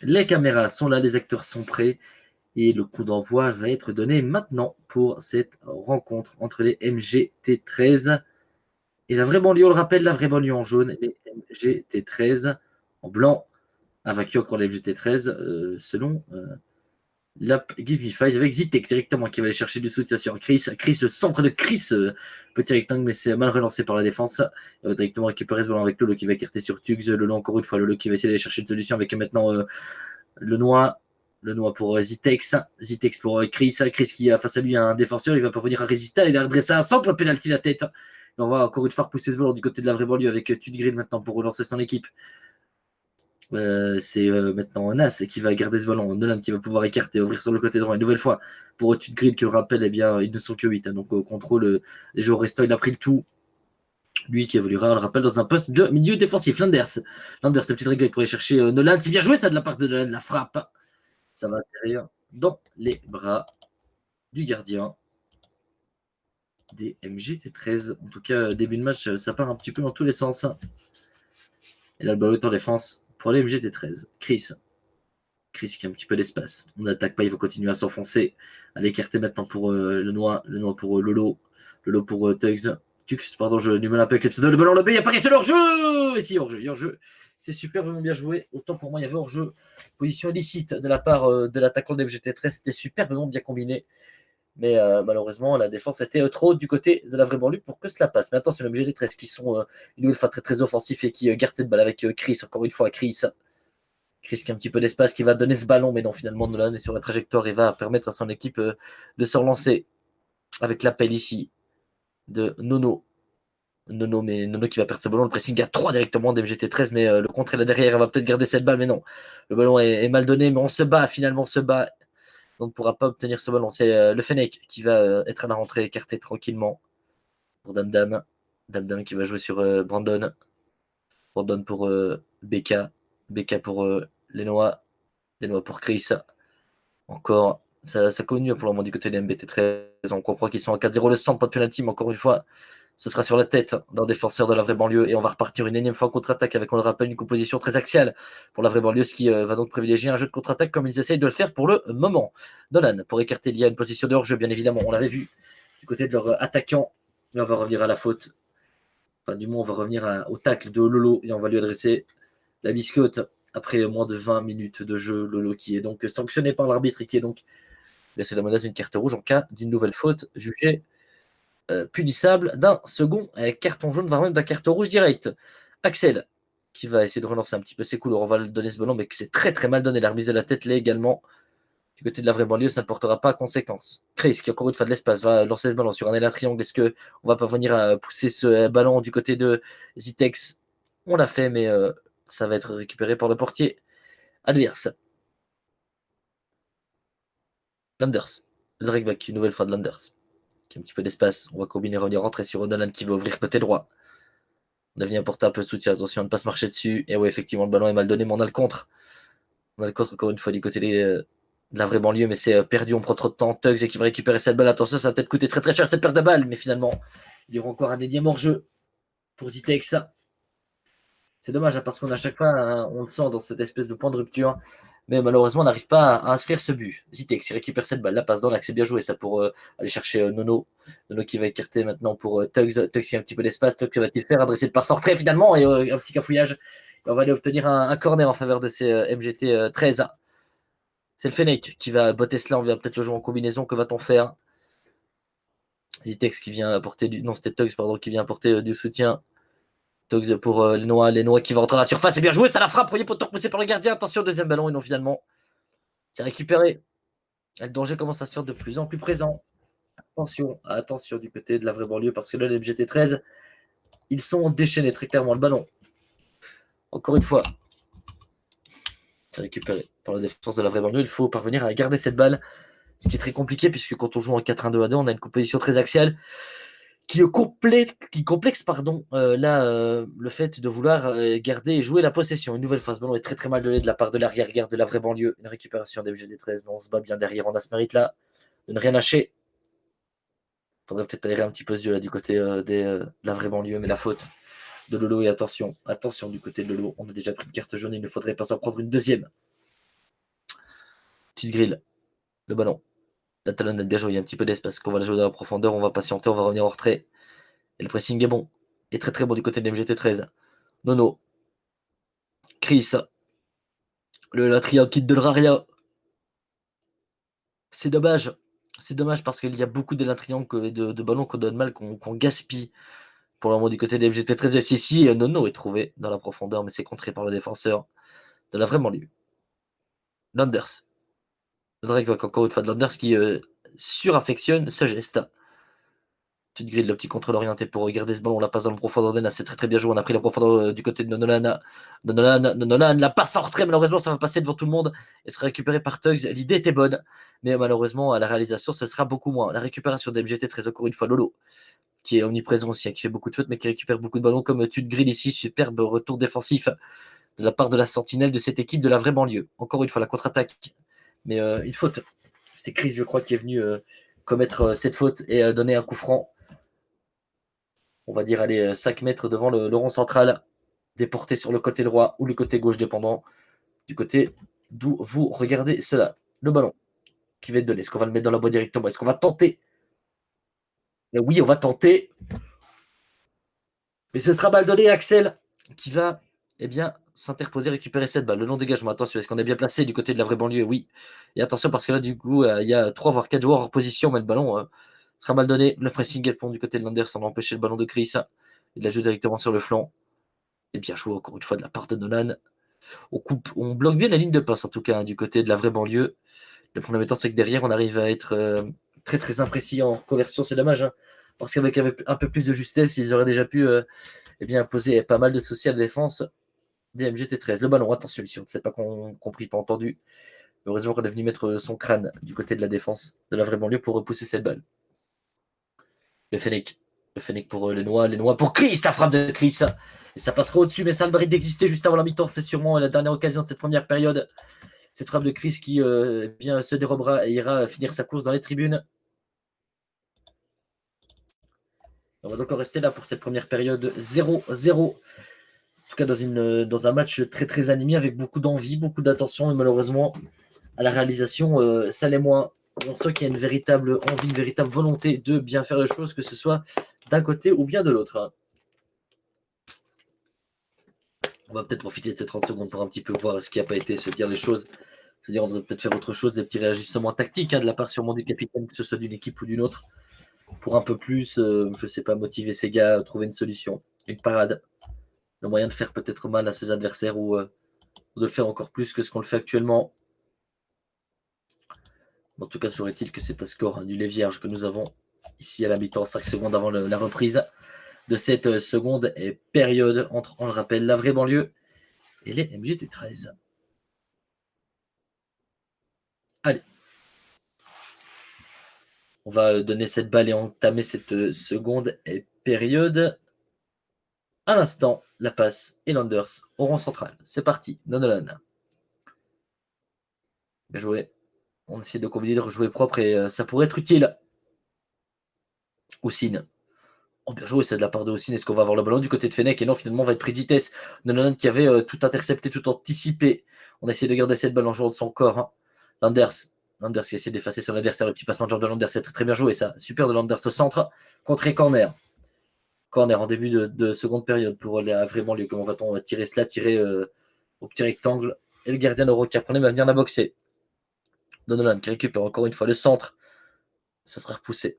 Les caméras sont là, les acteurs sont prêts. Et le coup d'envoi va être donné maintenant pour cette rencontre entre les MGT13 et la vraie banlieue. On le rappelle, la vraie banlieue en jaune, les MGT13 en blanc, invaincu encore les MGT13 selon l'app Give Me Five avec Zitex directement qui va aller chercher du soutien sur Chris. Chris, le centre de Chris, petit rectangle, mais c'est mal relancé par la défense. Il va directement récupérer ce ballon avec Lolo qui va écarter sur Tugs. Lolo, encore une fois, Lolo qui va essayer d'aller chercher une solution avec maintenant le noix. Le noix pour Zitex. Zitex pour Chris. Chris qui a face à lui un défenseur. Il va parvenir à résister. Il a redressé un centre. Penalty la tête. Et on va encore une fois repousser ce ballon du côté de la vraie banlieue avec Tudgrill maintenant pour relancer son équipe. C'est maintenant Nas qui va garder ce ballon. Nolan qui va pouvoir écarter, ouvrir sur le côté droit. Une nouvelle fois pour Tudgrill qui le rappelle, eh bien, ils ne sont que 8. Hein, donc au contrôle, les joueurs restants, il a pris le tout. Lui qui évoluera, on le rappelle, dans un poste de milieu défensif. Landers, la petite règle pour aller chercher Nolan. C'est bien joué ça de la part de Nolan, la frappe. Ça va atterrir dans les bras du gardien des MGT13. En tout cas, début de match, ça part un petit peu dans tous les sens. Et là, le ballon est en défense pour les MGT13. Chris qui a un petit peu d'espace. On n'attaque pas, il va continuer à s'enfoncer. À l'écarter maintenant pour le noix pour Lolo. Lolo pour Tugs. Tux, pardon, je du mal un peu avec les pseudos. Le ballon lobé, il apparaît sur hors-jeu. Et si, hors-jeu. C'est superbement bien joué. Autant pour moi, il y avait hors-jeu. Position illicite de la part de l'attaquant de MGT13. C'était superbement bien combiné. Mais malheureusement, la défense était trop du côté de la vraie banlieue pour que cela passe. Mais attention, les MGT13 qui sont une nouvelle fois très très offensifs et qui gardent cette balle avec Chris. Encore une fois, Chris qui a un petit peu d'espace, qui va donner ce ballon, mais non, finalement, Nolan est sur la trajectoire et va permettre à son équipe de se relancer avec l'appel ici de Nono. Nono qui va perdre ce ballon. Le pressing à 3 directement d'MGT13, mais le contre est là derrière. Elle va peut-être garder cette balle, mais non. Le ballon est mal donné, mais on se bat, finalement, on se bat. On ne pourra pas obtenir ce ballon. C'est le Fennec qui va être à la rentrée, écarté tranquillement pour Damdam. Damdam qui va jouer sur Brandon. Brandon pour Becca. Becca pour Lenoir. Lenoir pour Chris. Encore, ça continue pour le moment du côté des MBT13. On comprend qu'ils sont à 4-0 le centre, pas de penalty, mais encore une fois, ce sera sur la tête d'un défenseur de la vraie banlieue et on va repartir une énième fois en contre-attaque avec, on le rappelle, une composition très axiale pour la vraie banlieue, ce qui va donc privilégier un jeu de contre-attaque comme ils essayent de le faire pour le moment. Nolan, pour écarter, il y a une position de hors-jeu, bien évidemment, on l'avait vu du côté de leur attaquant. Et on va revenir à la faute. Enfin, du moins, on va revenir au tacle de Lolo et on va lui adresser la biscotte après moins de 20 minutes de jeu. Lolo qui est donc sanctionné par l'arbitre et qui est donc laissé la menace d'une carte rouge en cas d'une nouvelle faute jugée punissable d'un second carton jaune, voire même d'un carton rouge direct. Axel, qui va essayer de relancer un petit peu ses couleurs, on va le donner ce ballon, mais qui s'est très très mal donné. La remise de la tête l'est également. Du côté de la vraie banlieue, ça ne portera pas conséquence. Chris, qui encore une fois de l'espace, va lancer ce ballon sur un élan triangle. Est-ce qu'on va pas venir à pousser ce ballon du côté de Zitex? On l'a fait, mais ça va être récupéré par le portier adverse. Landers. Le dragback, une nouvelle fois de Landers. Qui a un petit peu d'espace. On va combiner, revenir rentrer sur O'Donovan qui va ouvrir côté droit. On a venu apporter un peu de soutien. Attention à ne pas se marcher dessus. Et oui, effectivement, le ballon est mal donné, mais on a le contre. On a le contre encore une fois du côté de la vraie banlieue, mais c'est perdu. On prend trop de temps. Tugs et qui va récupérer cette balle. Attention, ça va peut-être coûter très très cher cette perte de balle, mais finalement, il y aura encore un énième hors-jeu pour Zitex. C'est dommage, hein, parce qu'on a chaque fois, on le sent dans cette espèce de point de rupture. Mais malheureusement, on n'arrive pas à inscrire ce but. Zitex, il récupère cette balle, la passe dans l'axe, c'est bien joué ça pour aller chercher Nono. Nono qui va écarter maintenant pour Tugs. Tugs qui a un petit peu d'espace. Tugs, que va-t-il faire? Adressé de par centré finalement et un petit cafouillage. Et on va aller obtenir un corner en faveur de ces MGT 13. C'est le Fennec qui va botter cela. On va peut-être le jouer en combinaison. Que va-t-on faire? Zitex qui vient apporter du. Non, c'était Tugs, pardon, qui vient apporter du soutien. Tugs pour les Noix qui va rentrer à la surface. C'est bien joué, ça la frappe. Premier poteau repoussé par le gardien. Attention, deuxième ballon. Et non, finalement, c'est récupéré. Le danger commence à se faire de plus en plus présent. Attention du côté de la vraie banlieue parce que là, les MGT13, ils sont déchaînés très clairement le ballon. Encore une fois, c'est récupéré par la défense de la vraie banlieue. Il faut parvenir à garder cette balle, ce qui est très compliqué puisque quand on joue en 4-1-2-2, on a une composition très axiale qui complexe le fait de vouloir garder et jouer la possession. Une nouvelle fois, ce ballon est très très mal donné de la part de l'arrière-garde de la vraie banlieue. Une récupération des MGT13, mais on se bat bien derrière. On a ce mérite-là de ne rien lâcher. Faudrait peut-être aller un petit peu yeux là du côté de la vraie banlieue, mais la faute de Lolo et attention du côté de Lolo. On a déjà pris une carte jaune, il ne faudrait pas s'en prendre une deuxième. Petite grille. Le ballon. La talonnette, bien joué. Il y a un petit peu d'espace. Qu'on va la jouer dans la profondeur. On va patienter. On va revenir en retrait. Et le pressing est bon. Et très très bon du côté de MGT13. Nono. Chris. La triade quitte de Raria. C'est dommage. C'est dommage parce qu'il y a beaucoup d'élan triangle de ballons qu'on donne mal, qu'on gaspille. Pour le moment, du côté des MGT13 de FCC, Nono est trouvé dans la profondeur, mais c'est contré par le défenseur de la vraiment lieu. Landers. Drake, encore une fois, de Landers qui suraffectionne ce geste. Petite grille, le petit contrôle orienté pour regarder ce ballon. On la passe dans le profondeur d'Ena. C'est très très bien joué. On a pris la profondeur du côté de Nonolan. Nonolan, la passe en retrait. Malheureusement, ça va passer devant tout le monde et sera récupéré par Tugs. L'idée était bonne, mais malheureusement, à la réalisation, ce sera beaucoup moins. La récupération d'MGT, très encore une fois, Lolo, qui est omniprésent aussi, qui fait beaucoup de fautes, mais qui récupère beaucoup de ballons, comme Tude Grill ici. Superbe retour défensif de la part de la sentinelle de cette équipe de la vraie banlieue. Encore une fois, la contre-attaque, mais une faute. C'est Chris, je crois, qui est venu commettre cette faute et donner un coup franc. On va dire aller 5 mètres devant le rond central, déporté sur le côté droit ou le côté gauche, dépendant du côté d'où vous regardez cela. Le ballon qui va être donné. Est-ce qu'on va le mettre dans la boîte directement? Est-ce qu'on va tenter? Oui, on va tenter. Mais ce sera mal donné, Axel, qui va s'interposer, récupérer cette balle. Le long dégagement, attention, est-ce qu'on est bien placé du côté de la vraie banlieue? Oui. Et attention, parce que là, du coup, il y a 3 voire 4 joueurs en position, mais le ballon sera mal donné. Le pressing est bon du côté de Landers, on a empêché le ballon de Chris. Il la joue directement sur le flanc. Et bien joué, encore une fois, de la part de Nolan. On bloque bien la ligne de passe, en tout cas, du côté de la vraie banlieue. Le premier temps, c'est que derrière, on arrive à être très, très imprécis en conversion. C'est dommage, parce qu'avec un peu plus de justesse, ils auraient déjà pu poser pas mal de soucis à la défense des MGT13. Le ballon, attention ici, on ne s'est pas compris, pas entendu. Heureusement qu'on est venu mettre son crâne du côté de la défense de la vraie banlieue pour repousser cette balle. Le Fennec. Le Fennec pour les Noix pour Chris, la frappe de Chris. Et ça passera au-dessus, mais ça a le mérite d'exister juste avant la mi-temps. C'est sûrement la dernière occasion de cette première période. Cette frappe de Chris qui se dérobera et ira finir sa course dans les tribunes. On va donc en rester là pour cette première période 0-0. En tout cas, dans un match très très animé avec beaucoup d'envie, beaucoup d'attention et malheureusement à la réalisation, ça l'est moins. On sent qu'il y a une véritable envie, une véritable volonté de bien faire les choses, que ce soit d'un côté ou bien de l'autre. On va peut-être profiter de ces 30 secondes pour un petit peu voir ce qui n'a pas été, se dire les choses. C'est-à-dire, on devrait peut-être faire autre chose, des petits réajustements tactiques de la part sûrement du capitaine, que ce soit d'une équipe ou d'une autre, pour un peu plus, je ne sais pas, motiver ces gars, trouver une solution, une parade, le moyen de faire peut-être mal à ses adversaires ou de le faire encore plus que ce qu'on le fait actuellement. En tout cas, toujours est-il que c'est un score du lait vierge que nous avons ici à la mi-temps, 5 secondes avant la reprise de cette seconde période entre, on le rappelle, la vraie banlieue et les MGT13. Allez. On va donner cette balle et entamer cette seconde période. À l'instant, la passe et Landers au rond central. C'est parti, Nonolan. Bien joué. On essaie de combiner, de rejouer propre et ça pourrait être utile. Oussine. Oh, bien joué, c'est de la part de Oussine. Est-ce qu'on va avoir le ballon du côté de Fennec? Et non, finalement, on va être pris de vitesse. Nonolan qui avait tout intercepté, tout anticipé. On a essayé de garder cette balle en jouant de son corps. Landers qui essaie d'effacer son adversaire. Le petit passement de jambe de Landers, c'est très, très bien joué ça. Super de Landers au centre. Contre corner. Corner en début de seconde période pour aller à vraiment lieu. Comment va-t-on? On va tirer cela, tirer au petit rectangle. Et le gardien de Roca va venir la boxer. Donolan qui récupère encore une fois le centre. Ça sera repoussé.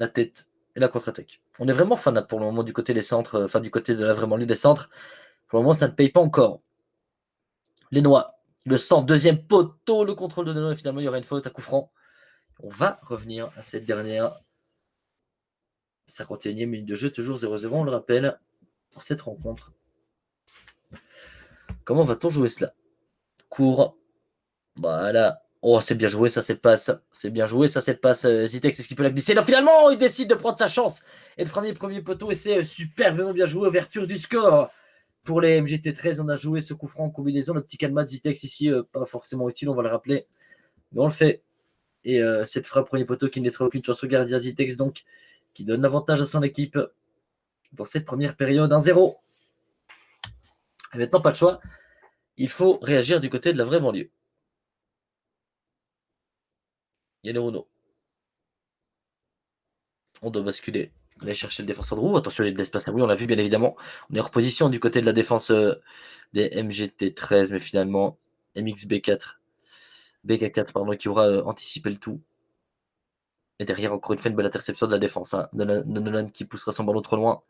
La tête et la contre-attaque. On est vraiment fan pour le moment du côté des centres, enfin du côté de la vraiment lieu des centres. Pour le moment, ça ne paye pas encore. Les Noix, le centre, deuxième poteau, le contrôle de Donolan. Finalement, il y aura une faute à coup franc. On va revenir à cette dernière 51e minute de jeu, toujours 0-0, on le rappelle, pour cette rencontre. Comment va-t-on jouer cela? Court. Voilà. Oh, c'est bien joué, ça, cette passe. C'est bien joué, ça, cette passe. Zitex, est-ce qu'il peut la glisser? Non, finalement, il décide de prendre sa chance et de framer le premier poteau. Et c'est superbement bien joué. Ouverture du score. Pour les MGT13, on a joué ce coup franc en combinaison. Le petit calma de Zitex ici, pas forcément utile, on va le rappeler. Mais on le fait. Et cette frappe premier poteau qui ne laissera aucune chance au gardien Zitex, donc, qui donne l'avantage à son équipe dans cette première période. 1-0. Et maintenant, pas de choix. Il faut réagir du côté de la vraie banlieue. Yann Renault. On doit basculer. Aller chercher le défenseur de roue. Attention, il y a de l'espace à oui, on l'a vu bien évidemment. On est en reposition du côté de la défense des MGT13, mais finalement MXB4, BK4 pardon, qui aura anticipé le tout. Et derrière, encore une fois, une belle interception de la défense. Hein. Nolan qui poussera son ballon trop loin.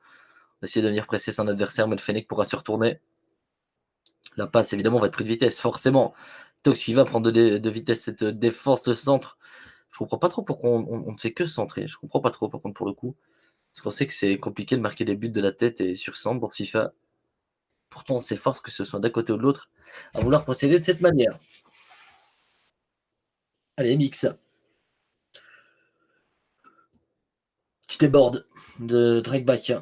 On essaie de venir presser son adversaire, mais le Fennec pourra se retourner. La passe, évidemment, va être pris de vitesse, forcément. Tox qui va prendre de vitesse cette défense de centre. Je comprends pas trop pourquoi on ne fait que centrer. Je comprends pas trop, par contre, pour le coup. Parce qu'on sait que c'est compliqué de marquer des buts de la tête et sur centre pour FIFA. Pourtant, on s'efforce que ce soit d'un côté ou de l'autre à vouloir procéder de cette manière. Allez, mix. Qui déborde de Drakeback.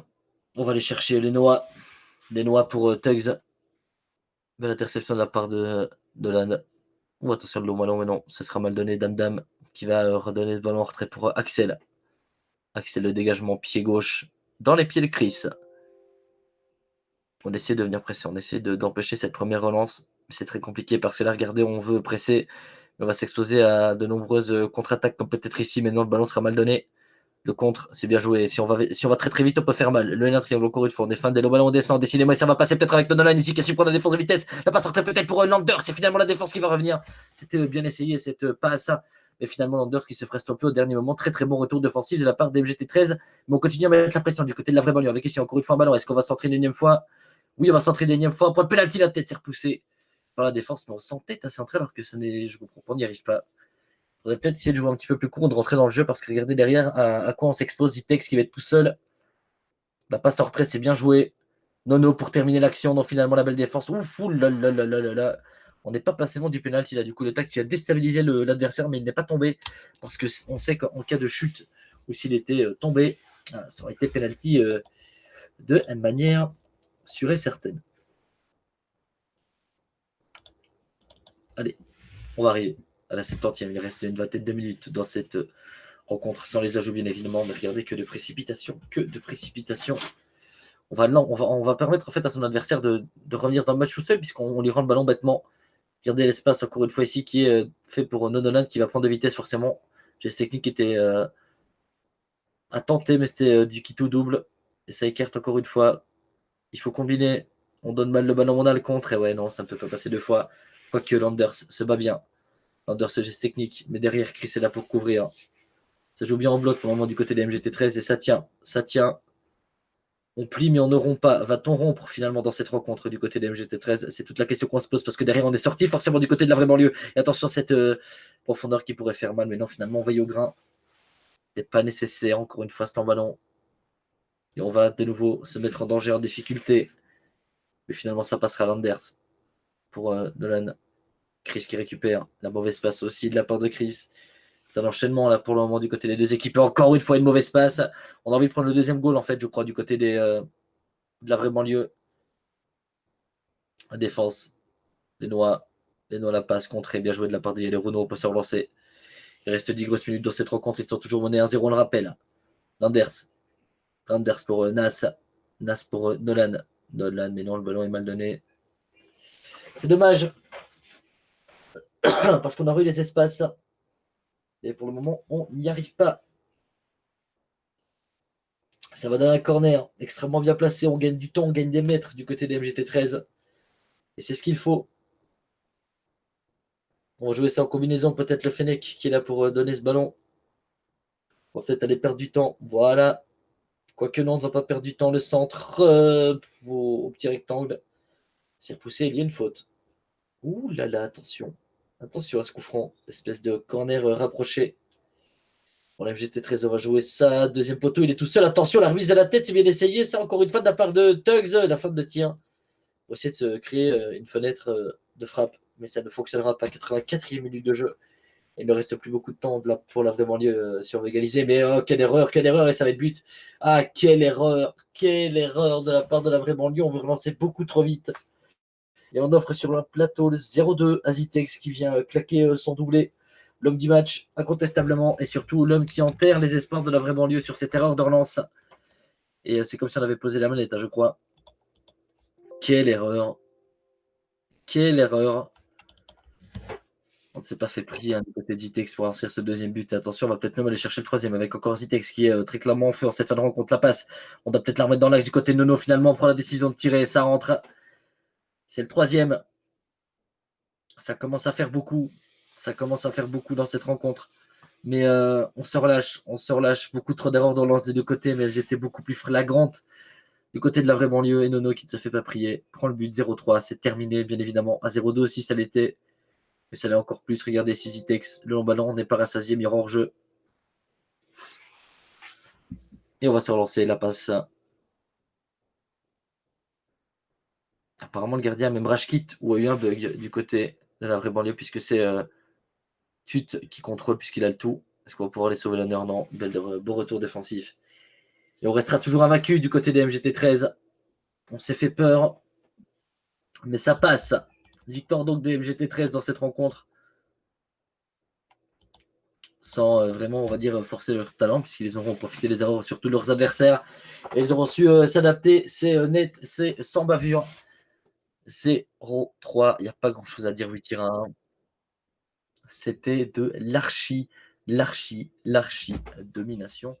On va aller chercher les Noix. Les Noix pour Tugs. Belle interception de la part de Lan. Oh, attention, le long ballon, mais non, ce sera mal donné. Dame qui va redonner le ballon en retrait pour Axel. Axel, le dégagement pied gauche dans les pieds de Chris. On essaie de venir presser, on essaie d'empêcher cette première relance. C'est très compliqué parce que là, regardez, on veut presser. On va s'exposer à de nombreuses contre-attaques comme peut-être ici. Maintenant, le ballon sera mal donné. Le contre, c'est bien joué. Si on va très très vite, on peut faire mal. Le lien triangle, encore une fois, on est fan des longs ballons, on descend. Décidément, ça va passer peut-être avec Nolan ici qui a su prendre la défense de vitesse. La passe sortait peut-être pour Landers. C'est finalement la défense qui va revenir. C'était bien essayé cette passe. Mais finalement, Landers qui se ferait stopper au dernier moment. Très très bon retour d'offensive de la part des MGT13. Mais on continue à mettre la pression du côté de la vraie banlieue. Avec ici encore une fois un ballon. Est-ce qu'on va centrer une énième fois? Oui, on va centrer une énième fois. Point de pénalty, la tête s'est repoussée par la défense. Mais on s'entête à centrer alors que je comprends pas, on n'y arrive pas. Il faudrait peut-être essayer de jouer un petit peu plus court, de rentrer dans le jeu, parce que regardez derrière à quoi on s'expose. Zitex qui va être tout seul. La passe en retrait, c'est bien joué. Nono pour terminer l'action. Non, finalement, la belle défense. Ouf, là, là, là, là, là, là. On n'est pas passé loin du penalty là. Du coup, le tac qui a déstabilisé l'adversaire, mais il n'est pas tombé. Parce qu'on sait qu'en cas de chute, ou s'il était tombé, ça aurait été penalty de manière sûre et certaine. Allez, on va arriver à la 70e. Il reste une vingtaine de minutes dans cette rencontre sans les ajouts, bien évidemment. Mais regardez que de précipitation. Que de précipitation. On va permettre en fait à son adversaire de revenir dans le match tout seul, puisqu'on lui rend le ballon bêtement. Regardez l'espace encore une fois ici qui est fait pour Nonolan qui va prendre de vitesse forcément. Geste technique qui était à tenter, mais c'était du qui tout double. Et ça écarte encore une fois. Il faut combiner. On donne mal le ballon, on a le contre. Et ouais, non, ça ne peut pas passer deux fois. Quoique Landers se bat bien. Landers, ce geste technique. Mais derrière, Chris est là pour couvrir. Ça joue bien en bloc pour le moment du côté des MGT13 et ça tient. Ça tient. On plie, mais on ne rompt pas. Va-t-on rompre finalement dans cette rencontre du côté des MGT13? C'est toute la question qu'on se pose parce que derrière, on est sorti forcément du côté de la vraie banlieue. Et attention à cette profondeur qui pourrait faire mal, mais non, finalement, on veille au grain. C'est pas nécessaire, encore une fois, c'est en ballon. Et on va de nouveau se mettre en danger, en difficulté. Mais finalement, ça passera à Landers pour Nolan. Chris qui récupère la mauvaise passe aussi de la part de Chris. C'est un enchaînement là pour le moment du côté des deux équipes. Encore une fois, une mauvaise passe. On a envie de prendre le deuxième goal, en fait, je crois, du côté de la vraie banlieue. La défense, les Noix, la passe contrée, bien joué de la part des Renault, on peut se relancer. Il reste 10 grosses minutes dans cette rencontre, ils sont toujours menés 1-0, on le rappelle. Landers pour Nas, Nas pour Nolan. Nolan, mais non, le ballon est mal donné. C'est dommage, parce qu'on a eu les espaces. Et pour le moment, on n'y arrive pas. Ça va dans la corner, extrêmement bien placé, on gagne du temps, on gagne des mètres du côté des MGT13. Et c'est ce qu'il faut. On va jouer ça en combinaison, peut-être le Fennec qui est là pour donner ce ballon. On va peut-être aller perdre du temps. Voilà. Quoique non, on ne va pas perdre du temps. Le centre au petit rectangle. C'est repoussé, il y a une faute. Ouh là là, attention. Attention à ce coup franc. Espèce de corner rapproché. Bon, la MGT13, on va jouer ça. Deuxième poteau, il est tout seul. Attention, la remise à la tête, c'est bien essayé. Ça, encore une fois, de la part de Tugs, la faute de tir. On va essayer de se créer une fenêtre de frappe. Mais ça ne fonctionnera pas. 84e minute de jeu. Il ne reste plus beaucoup de temps pour la vraie banlieue si on veut égaliser. Mais oh, quelle erreur, et ça va être but. Ah, quelle erreur de la part de la vraie banlieue. On veut relancer beaucoup trop vite. Et on offre sur le plateau le 0-2 à Zitex qui vient claquer son doublé. L'homme du match, incontestablement, et surtout l'homme qui enterre les espoirs de la vraie banlieue sur cette erreur de relance. Et c'est comme si on avait posé la manette, je crois. Quelle erreur. Quelle erreur. s'est pas fait prier, hein, du côté d'Itex pour inscrire ce deuxième but. Et attention, on va peut-être même aller chercher le troisième avec encore Zitex qui est très clairement en feu en cette fin de rencontre. La passe, on doit peut-être la remettre dans l'axe du côté de Nono. Finalement, on prend la décision de tirer. Ça rentre. C'est le troisième. Ça commence à faire beaucoup. Ça commence à faire beaucoup dans cette rencontre. Mais on se relâche. On se relâche. Beaucoup trop d'erreurs dans le lance des deux côtés, mais elles étaient beaucoup plus flagrantes du côté de la vraie banlieue. Et Nono qui ne se fait pas prier prend le but 0-3. C'est terminé, bien évidemment. À 0-2 aussi, ça l'était. Mais ça l'est encore plus. Regardez, Sizitex, le long ballon, on n'est pas rassasié, mais il y aura hors-jeu. Et on va se relancer. La passe. Apparemment, le gardien, même Rashkit, où a eu un bug du côté de la vraie banlieue, puisque c'est Tut qui contrôle, puisqu'il a le tout. Est-ce qu'on va pouvoir les sauver l'honneur? Non. Beau retour défensif. Et on restera toujours invaincu du côté des MGT13. On s'est fait peur, mais ça passe. Victoire donc des MGT13 dans cette rencontre. Sans vraiment, on va dire, forcer leur talent, puisqu'ils auront profité des erreurs sur tous leurs adversaires. Et ils auront su s'adapter. C'est net, c'est sans bavure. 0-3. Il n'y a pas grand-chose à dire, 8 tirs à 1. C'était de l'archi domination.